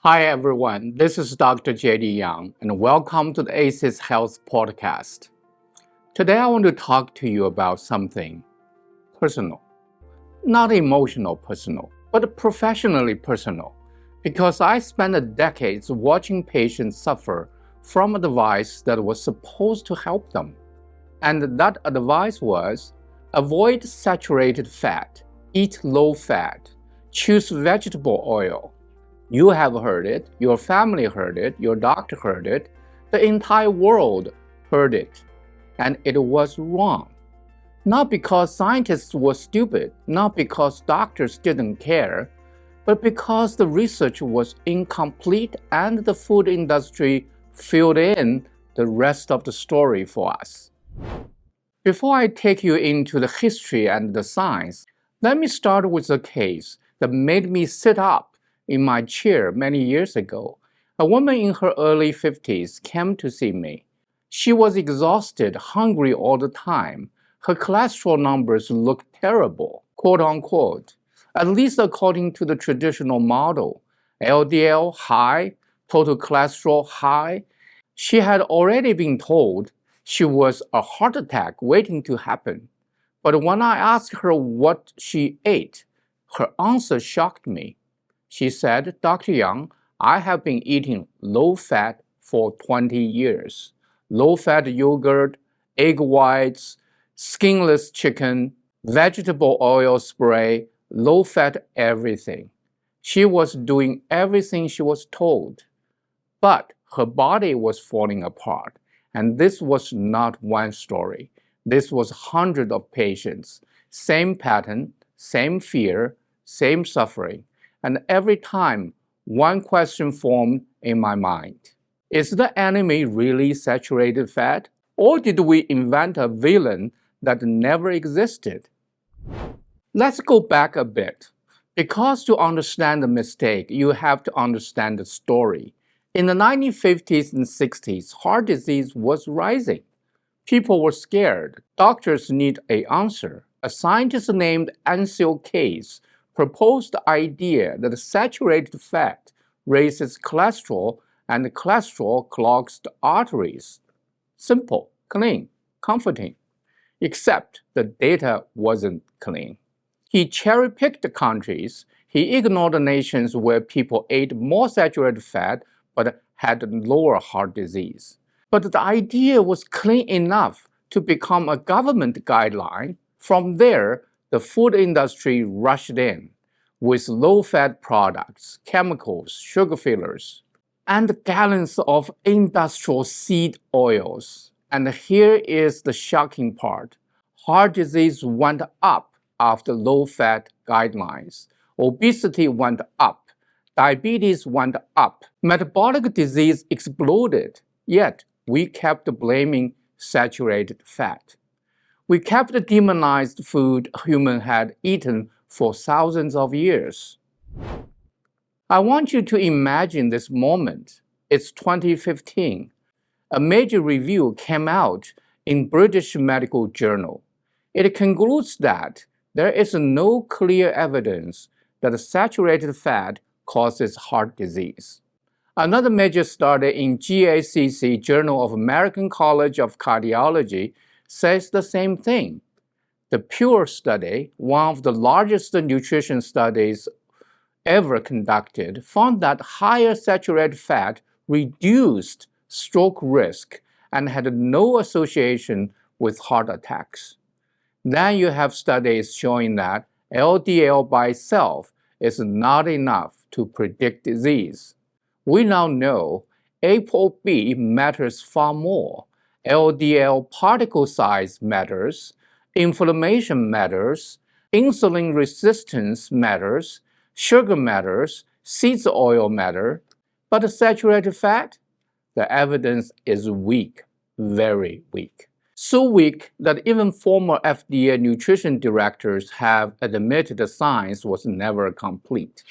Hi everyone, this is Dr. JD Yang and welcome to the ACES Health Podcast. Today I want to talk to you about something personal, not emotional personal, but professionally personal, because I spent decades watching patients suffer from a device that was supposed to help them. And that advice was, avoid saturated fat, eat low fat, choose vegetable oil. You have heard it, your family heard it, your doctor heard it, the entire world heard it, and it was wrong. Not because scientists were stupid, not because doctors didn't care, but because the research was incomplete and the food industry filled in the rest of the story for us. Before I take you into the history and the science, let me start with a case that made me sit up in my chair many years ago. A woman in her early 50s came to see me. She was exhausted, hungry all the time. Her cholesterol numbers looked terrible, quote unquote, at least according to the traditional model. LDL high, total cholesterol high. She had already been told she was a heart attack waiting to happen. But when I asked her what she ate, her answer shocked me. She said, Dr. Yang, I have been eating low-fat for 20 years. Low-fat yogurt, egg whites, skinless chicken, vegetable oil spray, low-fat everything. She was doing everything she was told. But her body was falling apart. And this was not one story. This was hundreds of patients. Same pattern, same fear, same suffering. And every time, one question formed in my mind. Is the enemy really saturated fat? Or did we invent a villain that never existed? Let's go back a bit. Because to understand the mistake, you have to understand the story. In the 1950s and 60s, heart disease was rising. People were scared. Doctors need an answer. A scientist named Ancel Keys proposed the idea that saturated fat raises cholesterol and cholesterol clogs the arteries. Simple, clean, comforting. Except the data wasn't clean. He cherry-picked the countries. He ignored the nations where people ate more saturated fat but had lower heart disease. But the idea was clean enough to become a government guideline. From there, the food industry rushed in with low-fat products, chemicals, sugar fillers, and gallons of industrial seed oils. And here is the shocking part. Heart disease went up after low-fat guidelines. Obesity went up. Diabetes went up. Metabolic disease exploded. Yet, we kept blaming saturated fat. We kept demonized food humans had eaten for thousands of years. I want you to imagine this moment. It's 2015. A major review came out in British Medical Journal. It concludes that there is no clear evidence that saturated fat causes heart disease. Another major study in JACC, Journal of American College of Cardiology, says the same thing. The PURE study, one of the largest nutrition studies ever conducted, found that higher saturated fat reduced stroke risk and had no association with heart attacks. Then you have studies showing that LDL by itself is not enough to predict disease. We now know ApoB matters far more. LDL particle size matters, inflammation matters, insulin resistance matters, sugar matters, seed oil matter, but the saturated fat? The evidence is weak, very weak. So weak that even former FDA nutrition directors have admitted the science was never complete.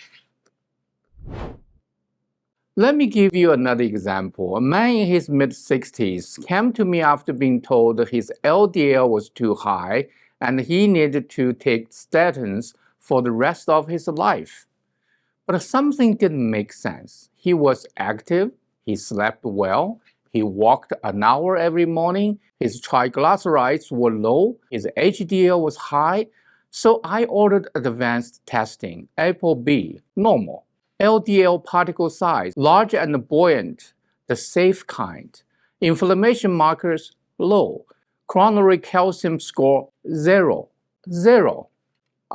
Let me give you another example. A man in his mid-60s came to me after being told that his LDL was too high and he needed to take statins for the rest of his life. But something didn't make sense. he was active, he slept well, he walked an hour every morning, his triglycerides were low, his HDL was high, so I ordered advanced testing, ApoB, normal, LDL particle size, large and buoyant, the safe kind, inflammation markers, low, coronary calcium score, 0.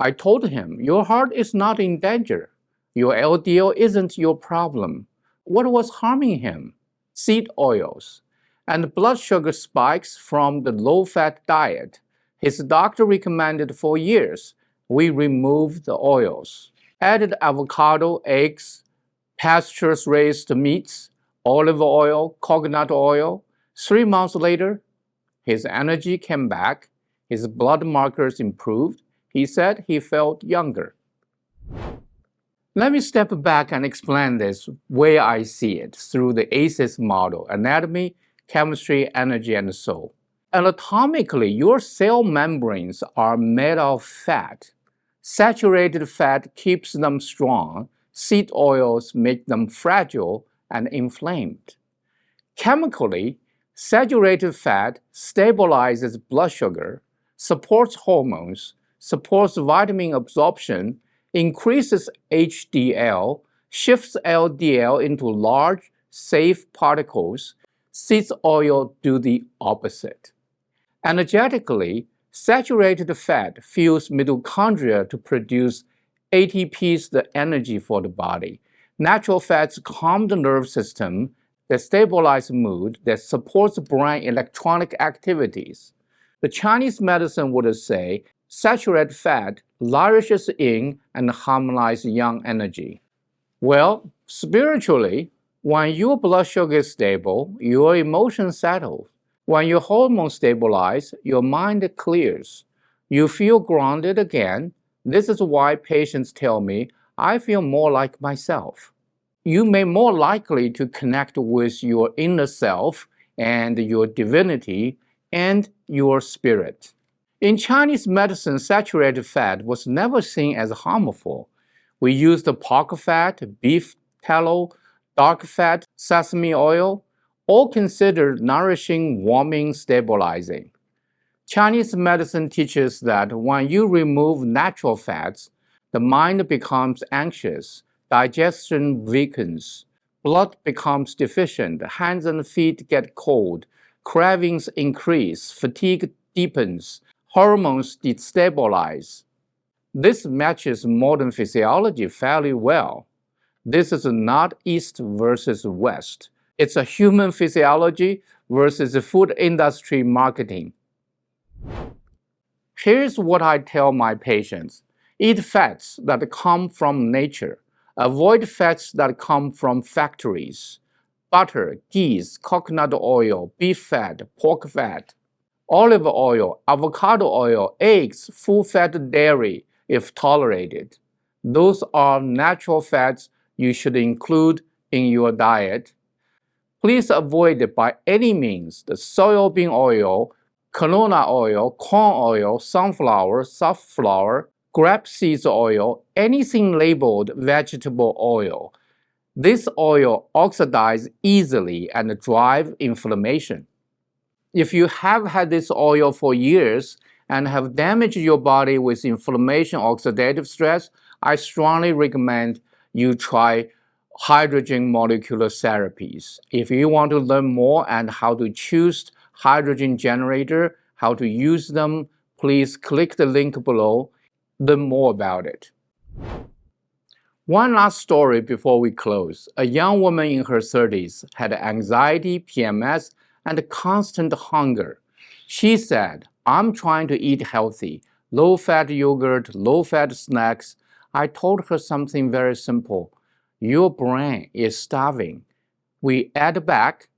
I told him, your heart is not in danger. Your LDL isn't your problem. What was harming him? Seed oils and blood sugar spikes from the low-fat diet. His doctor recommended for years. We removed the oils, added avocado, eggs, pasture-raised meats, olive oil, coconut oil. 3 months later, his energy came back, his blood markers improved. He said he felt younger. Let me step back and explain this way I see it through the ACEs model: anatomy, chemistry, energy, and soul. Anatomically, your cell membranes are made of fat. Saturated fat keeps them strong. Seed oils make them fragile and inflamed. Chemically, saturated fat stabilizes blood sugar, supports hormones, supports vitamin absorption, increases HDL, shifts LDL into large, safe particles. Seed oil do the opposite. Energetically, saturated fat fuels mitochondria to produce ATPs, the energy for the body. Natural fats calm the nervous system, that stabilize mood, that supports brain electronic activities. The Chinese medicine would say, saturated fat nourishes in and harmonizes young energy. Well, spiritually, when your blood sugar is stable, your emotions settle. When your hormones stabilize, your mind clears. You feel grounded again. This is why patients tell me, I feel more like myself. You may more likely to connect with your inner self and your divinity and your spirit. In Chinese medicine, saturated fat was never seen as harmful. We used pork fat, beef tallow, dark fat, sesame oil, all considered nourishing, warming, stabilizing. Chinese medicine teaches that when you remove natural fats, the mind becomes anxious, digestion weakens, blood becomes deficient, hands and feet get cold, cravings increase, fatigue deepens, hormones destabilize. This matches modern physiology fairly well. This is not East versus West. It's a human physiology versus the food industry marketing. Here's what I tell my patients. Eat fats that come from nature. Avoid fats that come from factories. Butter, ghee, coconut oil, beef fat, pork fat, olive oil, avocado oil, eggs, full-fat dairy, if tolerated. Those are natural fats you should include in your diet. Please avoid it by any means the soybean oil, canola oil, corn oil, sunflower, safflower, grapeseed oil, anything labeled vegetable oil. This oil oxidizes easily and drives inflammation. If you have had this oil for years and have damaged your body with inflammation or oxidative stress, I strongly recommend you try hydrogen molecular therapies. If you want to learn more and how to choose hydrogen generator, how to use them, please click the link below. Learn more about it. One last story before we close. A young woman in her 30s had anxiety, PMS, and constant hunger. She said, I'm trying to eat healthy, low-fat yogurt, low-fat snacks. I told her something very simple. Your brain is starving. We add back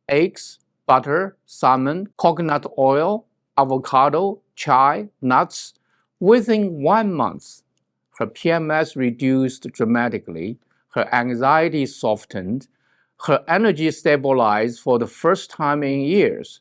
eggs, butter, salmon, coconut oil, avocado, chai, nuts. Within 1 month, her PMS reduced dramatically, her anxiety softened, her energy stabilized for the first time in years.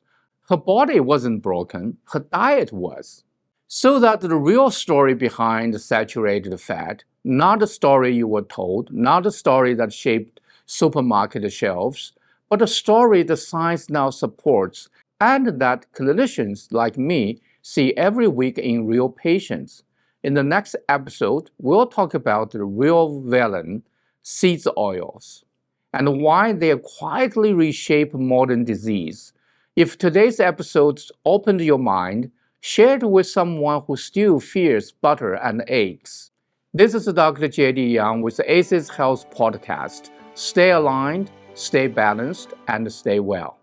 Her body wasn't broken, her diet was. So that the real story behind the saturated fat, not the story you were told, not the story that shaped supermarket shelves, but a story the science now supports and that clinicians like me see every week in real patients. In the next episode, we'll talk about the Riovalin seed oils and why they quietly reshape modern disease. If today's episode opened your mind, share it with someone who still fears butter and eggs. This is Dr. JD Yang with the ACES Health Podcast. Stay aligned, stay balanced, and stay well.